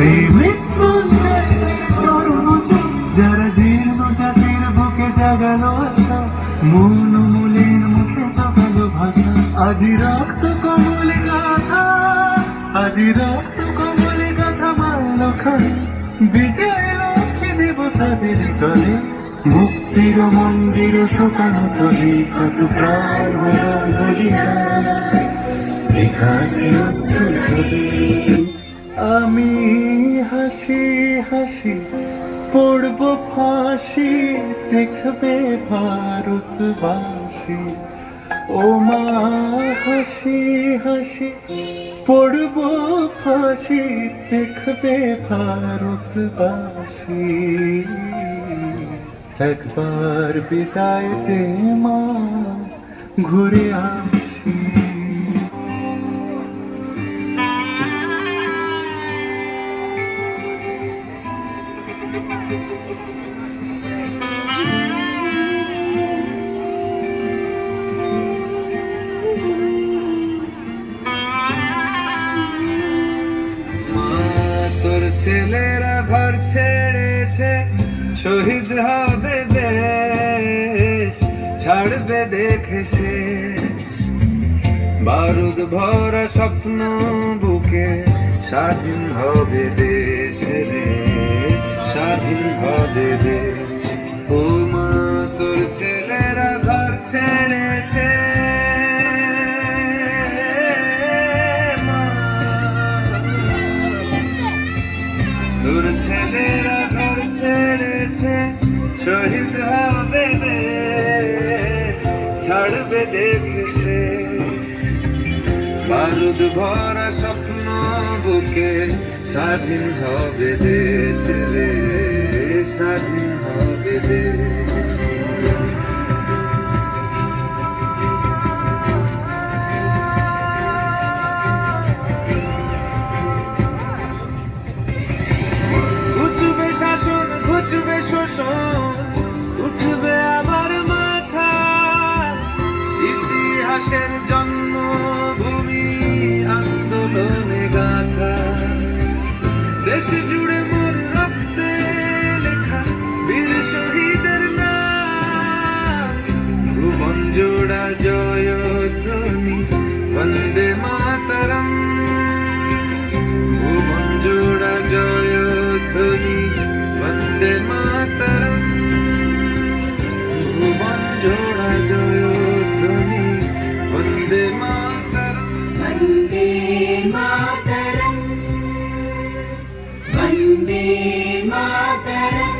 সেই মৃত্যুঞ্জয়ের চরমচুম যারা জীর্ণ জাতির বুকে জাগালো আশা, মন মূলের মুখে জগালো ভাষা। আজি রক্ত কমলে গাথা, আজি রক্ত কমলে গাথা মারল খানে, বিজয় লক্ষ্মী দেবতাদের তলে, মুক্তির মন্দির শুকানো তলে কত প্রাণ হলো বলিদান, এখানে অশ্রু ঝরে। আমি হাসি হাসি পড়ব ফাঁসি, দেখবে ভারতবাসী। ও মা হাসি হাসি পড়ব ফাঁসি, দেখবে ভারতবাসী। একবার বিদায় দে মা, ঘুরে আসি। তোর ছেলেরা ঘর ছেড়েছে, শহীদ হবে দেশ, ছাড়বে দেখে শেষ। বারুদ ভরা স্বপ্ন বুকে, স্বাধীন হবে দেশ রে, স্বাধীন হবে দেশ। ও মা তোর ছেলেরা ঘর ছেড়েছে, তোর ছেলেরা ঘর ছেড়েছে, শহীদ হবে দেশ, ছাড়বে দেখে শেষ। বারুদ ভরা স্বপ্ন বুকে, স্বাধীন হবে দেশ রে, স্বাধীন হবে দেশ। শাসন ঘুচবে শোষণ, উঠবে আবার মাথা, ইতিহাসের জন্মভূমি আন্দোলনে গাথা। দেশ জুড়ে মোর রক্তে লেখা বীর শহীদের নাম, ভুবন জোড়া জয়ধ্বনি বন্দে মাতরম, ভুবন জোড়া জয়ধ্বনি বন্দে মাতরম, ভুবন জোড়া জয়ধ্বনি বন্দে মাতরম, বন্দে মাতরম, বন্দে মাতরম।